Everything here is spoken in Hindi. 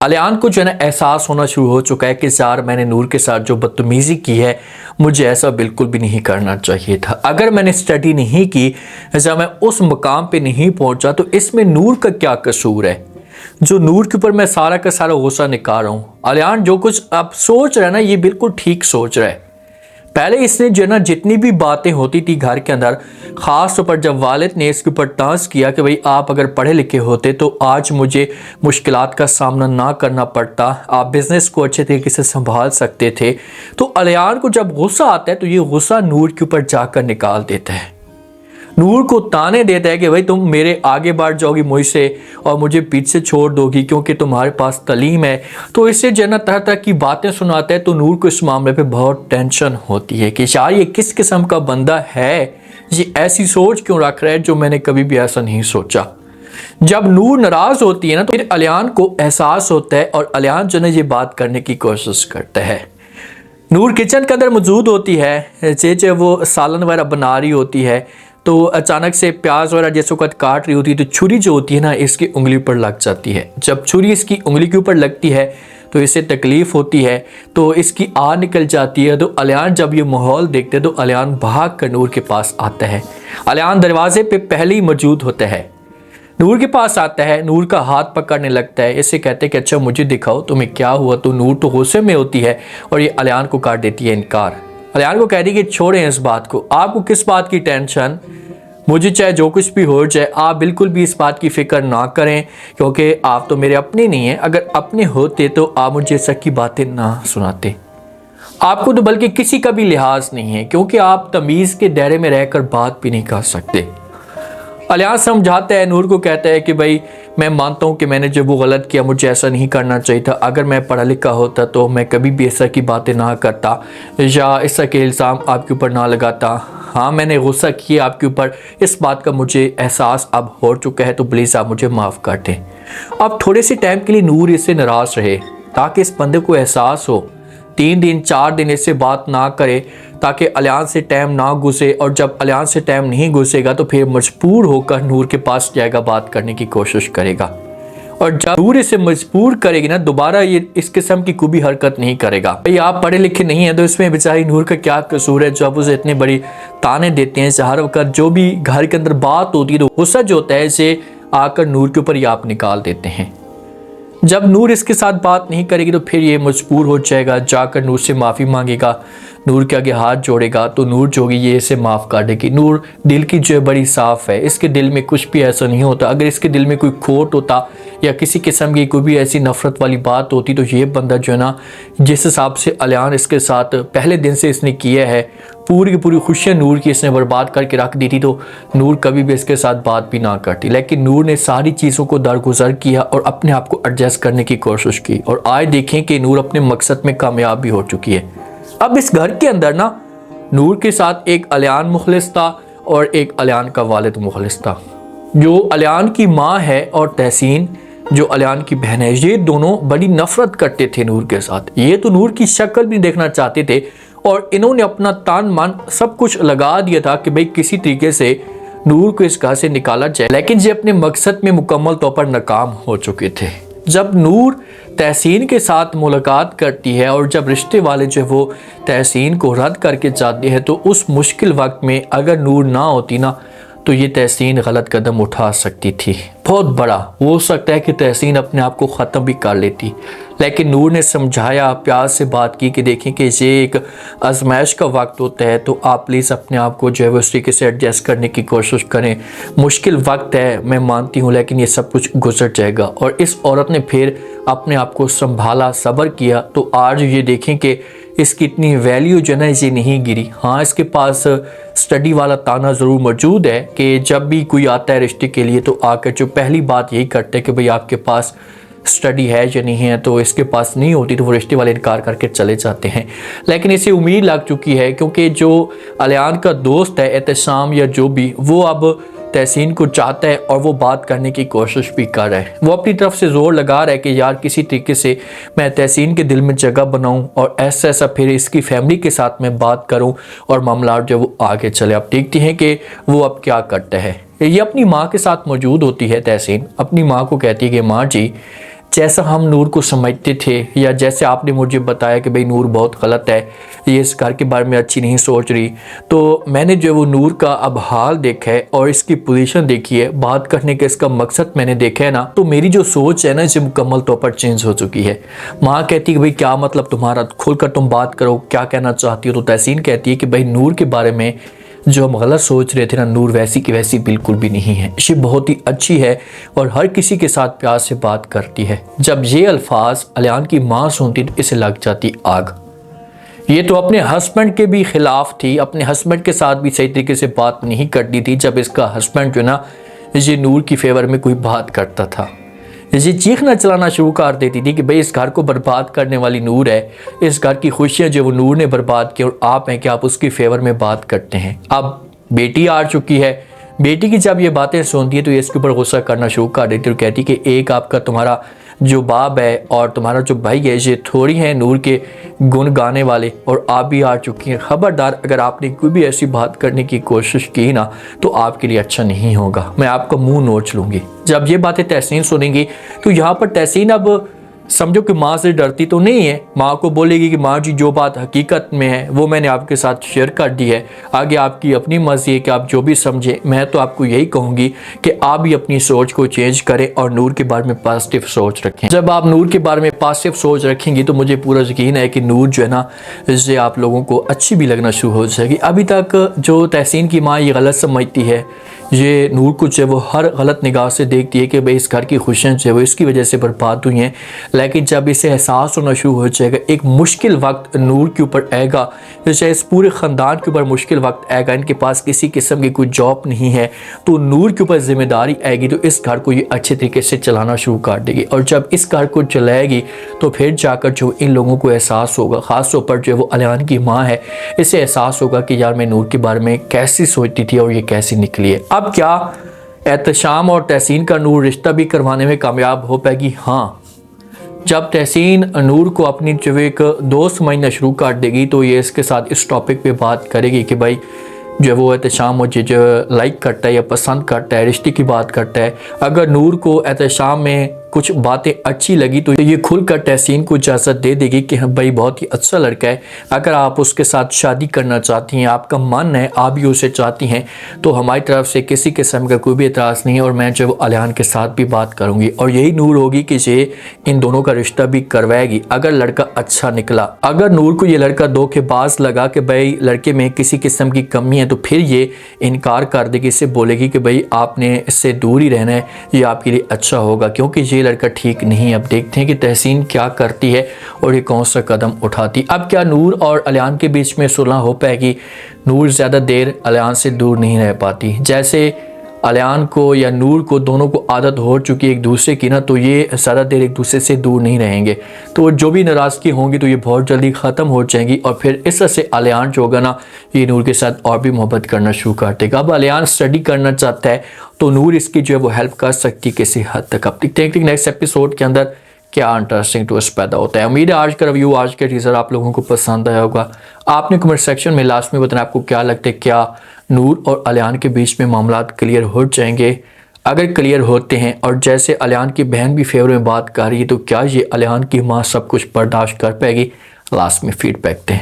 अलियान को जो है ना एहसास होना शुरू हो चुका है कि यार मैंने नूर के साथ जो बदतमीज़ी की है मुझे ऐसा बिल्कुल भी नहीं करना चाहिए था। अगर मैंने स्टडी नहीं की, जब मैं उस मुकाम पे नहीं पहुंचा तो इसमें नूर का क्या कसूर है जो नूर के ऊपर मैं सारा का सारा गुस्सा निकाल रहा हूँ। अलियान जो कुछ अब सोच रहा है ना ये बिल्कुल ठीक सोच रहा है। पहले इसने जो ना जितनी भी बातें होती थी घर के अंदर, ख़ास तौर पर जब वालिद ने इसके ऊपर टांस किया कि भाई आप अगर पढ़े लिखे होते तो आज मुझे मुश्किलात का सामना ना करना पड़ता, आप बिज़नेस को अच्छे तरीके से संभाल सकते थे। तो अलियान को जब गुस्सा आता है तो ये गुस्सा नूर के ऊपर जाकर निकाल देता है, नूर को ताने देता है कि भाई तुम मेरे आगे बढ़ जाओगी मुझसे और मुझे पीछे छोड़ दोगी क्योंकि तुम्हारे पास तलीम है। तो इससे जो है ना तरह तरह की बातें सुनाता है। तो नूर को इस मामले पे बहुत टेंशन होती है कि शायद ये किस किस्म का बंदा है, ये ऐसी सोच क्यों रख रहा है जो मैंने कभी भी ऐसा नहीं सोचा। जब नूर नाराज़ होती है ना तो फिर अलियान को एहसास होता है और अलियान जो है ये बात करने की कोशिश करता है। नूर किचन के अंदर मौजूद होती है, जे वो सालन वगैरह बना रही होती है तो अचानक से प्याज वगैरह जिस वक्त काट रही होती है तो छुरी जो होती है ना इसकी उंगली पर लग जाती है। जब छुरी इसकी उंगली के ऊपर लगती है तो इससे तकलीफ़ होती है, तो इसकी आह निकल जाती है। तो अलियान जब ये माहौल देखते हैं तो अलियान भाग कर नूर के पास आता है। अलियान दरवाजे पे पहले ही मौजूद होता है, नूर के पास आता है, नूर का हाथ पकड़ने लगता है। इससे कहते हैं कि अच्छा मुझे दिखाओ तुम्हें क्या हुआ। तो नूर तो गुस्से में होती है और ये अलियान को काट देती है इनकार। अलियान को कह रही है कि छोड़ें इस बात को, आपको किस बात की टेंशन, मुझे चाहे जो कुछ भी हो जाए आप बिल्कुल भी इस बात की फ़िक्र ना करें क्योंकि आप तो मेरे अपने नहीं हैं। अगर अपने होते तो आप मुझे सच की बातें ना सुनाते। आपको तो बल्कि किसी का भी लिहाज नहीं है क्योंकि आप तमीज़ के दायरे में रहकर बात भी नहीं कर सकते। अलियान समझाता है, नूर को कहता है कि भाई मैं मानता हूँ कि मैंने जो वो गलत किया, मुझे ऐसा नहीं करना चाहिए था। अगर मैं पढ़ा लिखा होता तो मैं कभी भी ऐसा की बातें ना करता या इस तरह के इल्ज़ाम आपके ऊपर ना लगाता। हाँ मैंने गुस्सा किया आपके ऊपर, इस बात का मुझे एहसास अब हो चुका है, तो प्लीज़ आप मुझे माफ़ कर दें। अब थोड़े से टाइम के लिए नूर इससे नाराज़ रहे ताकि इस बंदे को एहसास हो, 3 दिन 4 दिन इससे बात ना करे ताकि अलियान से टाइम ना घुसे। और जब अलियान से टाइम नहीं घुसेगा तो फिर मजबूर होकर नूर के पास जाएगा, बात करने की कोशिश करेगा। और जब नूर इसे मजबूर करेगी ना दोबारा ये इस किस्म की कोई हरकत नहीं करेगा। भाई आप पढ़े लिखे नहीं हैं तो इसमें बेचारी नूर का क्या कसूर है जो आप उसे इतने बड़ी ताने देते हैं। हर वक्त जो भी घर के अंदर बात होती है तो गुस्सा जो होता है इसे आकर नूर के ऊपर ही आप निकाल देते हैं। जब नूर इसके साथ बात नहीं करेगी तो फिर ये मजबूर हो जाएगा, जाकर नूर से माफ़ी मांगेगा, नूर के आगे हाथ जोड़ेगा तो नूर जो होगी ये इसे माफ़ कर देगी। नूर दिल की जो है बड़ी साफ़ है, इसके दिल में कुछ भी ऐसा नहीं होता। अगर इसके दिल में कोई खोट होता या किसी किस्म की कोई भी ऐसी नफ़रत वाली बात होती तो ये बंदा जो है ना, जिस हिसाब से अलियान इसके साथ पहले दिन से इसने किया है, पूरी की पूरी खुशियाँ नूर की इसने बर्बाद करके रख दी थी तो नूर कभी भी इसके साथ बात भी ना करती। लेकिन नूर ने सारी चीज़ों को दरगुजर किया और अपने आप को एडजस्ट करने की कोशिश की और आज देखें कि नूर अपने मकसद में कामयाब भी हो चुकी है। अब इस घर के अंदर ना नूर के साथ एक अलियान मुखलिस था और एक अलियान का वालिद मुखलिस था। जो अलियान की माँ है और तहसीन जो अलियान की बहन है, ये दोनों बड़ी नफरत करते थे नूर के साथ। ये तो नूर की शक्ल भी देखना चाहते थे और इन्होंने अपना तान मान सब कुछ लगा दिया था कि भाई किसी तरीके से नूर को इस घर से निकाला जाए। लेकिन ये अपने मकसद में मुकम्मल तौर पर नाकाम हो चुके थे। जब नूर तहसीन के साथ मुलाकात करती है और जब रिश्ते वाले जो वो तहसीन को रद्द करके जाते हैं तो उस मुश्किल वक्त में अगर नूर ना होती ना तो ये तहसीन गलत कदम उठा सकती थी, बहुत बड़ा। हो सकता है कि तहसीन अपने आप को ख़त्म भी कर लेती। लेकिन नूर ने समझाया, प्यार से बात की कि देखें कि ये एक आजमाइश का वक्त होता है तो आप प्लीज़ अपने आप को जो है वो उस तरीके से एडजस्ट करने की कोशिश करें। मुश्किल वक्त है मैं मानती हूँ लेकिन ये सब कुछ गुजर जाएगा। और इस औरत ने फिर अपने आप को संभाला, सब्र किया तो आज ये देखें कि इसकी इतनी वैल्यू जो है ना ये नहीं गिरी। हाँ इसके पास स्टडी वाला ताना ज़रूर मौजूद है कि जब भी कोई आता है रिश्ते के लिए तो आकर जो पहली बात यही करते हैं कि भाई आपके पास स्टडी है या नहीं है। तो इसके पास नहीं होती तो वो रिश्ते वाले इनकार करके चले जाते हैं। लेकिन इसे उम्मीद लग चुकी है क्योंकि जो अलियान का दोस्त है एहतशाम या जो भी, वो अब तहसीन को चाहता है और वो बात करने की कोशिश भी कर रहा है। वो अपनी तरफ से ज़ोर लगा रहा है कि यार किसी तरीके से मैं तहसीन के दिल में जगह बनाऊं और ऐसा फिर इसकी फैमिली के साथ मैं बात करूं और मामला जो वो आगे चले। आप देखते हैं कि वो अब क्या करता है। ये अपनी माँ के साथ मौजूद होती है तहसीन, अपनी माँ को कहती है कि माँ जी जैसा हम नूर को समझते थे या जैसे आपने मुझे बताया कि भाई नूर बहुत गलत है, ये इस घर के बारे में अच्छी नहीं सोच रही, तो मैंने जो वो नूर का अब हाल देखा है और इसकी पोजीशन देखी है, बात करने का इसका मकसद मैंने देखा है ना, तो मेरी जो सोच है ना इसे मुकम्मल तौर पर चेंज हो चुकी है। माँ कहती है कि भाई क्या मतलब तुम्हारा, खुलकर तुम बात करो, क्या कहना चाहती हो। तो तहसीन कहती है कि भाई नूर के बारे में जो हम गलत सोच रहे थे ना, नूर वैसी की वैसी बिल्कुल भी नहीं है, ये बहुत ही अच्छी है और हर किसी के साथ प्यार से बात करती है। जब ये अल्फाज अलियान की माँ सुनती तो इसे लग जाती आग। ये तो अपने हस्बैंड के भी खिलाफ थी, अपने हस्बैंड के साथ भी सही तरीके से बात नहीं करती थी। जब इसका हस्बैंड जो ना ये नूर की फेवर में कोई बात करता था, ये चीखना चलाना शुरू कर देती थी कि भाई इस घर को बर्बाद करने वाली नूर है, इस घर की खुशियाँ जो वो नूर ने बर्बाद की और आप हैं कि आप उसकी फेवर में बात करते हैं। अब बेटी आ चुकी है, बेटी की जब ये बातें सुनती है तो ये इसके ऊपर गुस्सा करना शुरू कर देती है और कहती है कि एक आपका तुम्हारा जो बाप है और तुम्हारा जो भाई है ये थोड़ी है नूर के गुण गाने वाले, और आप भी आ चुकी हैं। खबरदार अगर आपने कोई भी ऐसी बात करने की कोशिश की ना तो आपके लिए अच्छा नहीं होगा, मैं आपका मुंह नोच लूँगी। जब ये बातें तहसीन सुनेंगी तो यहाँ पर तहसीन अब समझो कि माँ से डरती तो नहीं है, माँ को बोलेगी कि माँ जी जो बात हकीकत में है वो मैंने आपके साथ शेयर कर दी है, आगे आपकी अपनी मर्जी है कि आप जो भी समझें। मैं तो आपको यही कहूँगी कि आप भी अपनी सोच को चेंज करें और नूर के बारे में पॉजिटिव सोच रखें। जब आप नूर के बारे में पॉजिटिव सोच रखेंगी तो मुझे पूरा यकीन है कि नूर जो है ना इससे आप लोगों को अच्छी भी लगना शुरू हो जाएगी। अभी तक जो तहसीन की माँ ये गलत समझती है, ये नूर को जो है वो हर गलत निगाह से देखती है कि भाई इस घर की खुशियाँ जो है वो इसकी वजह से बर्बाद हुई हैं, लेकिन जब इसे एहसास होना शुरू हो जाएगा, एक मुश्किल वक्त नूर के ऊपर आएगा, जैसे इस पूरे ख़ानदान के ऊपर मुश्किल वक्त आएगा, इनके पास किसी किस्म की कोई जॉब नहीं है, तो नूर के ऊपर जिम्मेदारी आएगी तो इस घर को ये अच्छे तरीके से चलाना शुरू कर देगी। और जब इस घर को चलाएगी तो फिर जाकर जो इन लोगों को एहसास होगा, ख़ास तौर पर जो वो अलियान की माँ है, इसे एहसास होगा कि यार मैं नूर के बारे में कैसी सोचती थी और ये कैसी निकली है। अब क्या एहतशाम और तहसीन का नूर रिश्ता भी करवाने में कामयाब हो पाएगी? हाँ, जब तहसीन नूर को अपनी जो एक दोस्त समझना शुरू कर देगी तो ये इसके साथ इस टॉपिक पे बात करेगी कि भाई जो वो एहतशाम मुझे जो लाइक करता है या पसंद करता है, रिश्ते की बात करता है। अगर नूर को एहतशाम में कुछ बातें अच्छी लगी तो ये खुलकर तहसीन को इजाज़त दे देगी कि हाँ भाई बहुत ही अच्छा लड़का है, अगर आप उसके साथ शादी करना चाहती हैं, आपका मन है, आप भी उसे चाहती हैं, तो हमारी तरफ से किसी किस्म का कोई भी एतराज़ नहीं है और मैं जो वो अलियान के साथ भी बात करूँगी। और यही नूर होगी कि ये इन दोनों का रिश्ता भी करवाएगी अगर लड़का अच्छा निकला। अगर नूर को ये लड़का धोखेबाज लगा कि भाई लड़के में किसी किस्म की कमी है तो फिर ये इनकार कर देगी, इससे बोलेगी कि भाई आपने इससे दूर ही रहना है, ये आपके लिए अच्छा होगा क्योंकि ये लड़का ठीक नहीं। अब देखते हैं कि तहसीन क्या करती है और ये कौन सा कदम उठाती। अब क्या नूर और अलियान के बीच में सुलह हो पाएगी? नूर ज़्यादा देर अलियान से दूर नहीं रह पाती। जैसे अलियान को या नूर को दोनों को आदत हो चुकी है एक दूसरे की ना, तो ये ज़्यादा देर एक दूसरे से दूर नहीं रहेंगे, तो जो भी नाराज़गी होंगी तो ये बहुत जल्दी ख़त्म हो जाएंगी और फिर इस तरह से अलियान जो होगा ना ये नूर के साथ और भी मोहब्बत करना शुरू कर देगा। अब अलियान स्टडी करना चाहता है तो नूर इसकी जो है वो हेल्प कर सकती है किसी हद तक। अब देखते हैं कि नेक्स्ट एपिसोड के अंदर क्या इंटरेस्टिंग ट्विस्ट पैदा होता है। उम्मीद है आज का रिव्यू, आज का टीजर आप लोगों को पसंद आया होगा। आपने कमेंट सेक्शन में लास्ट में बताना आपको क्या लगता है, क्या नूर और अलियान के बीच में मामला क्लियर हो जाएंगे? अगर क्लियर होते हैं और जैसे अलियान की बहन भी फेवर में बात कर रही है तो क्या ये अलियान की माँ सब कुछ बर्दाश्त कर पाएगी? लास्ट में फीडबैक दें।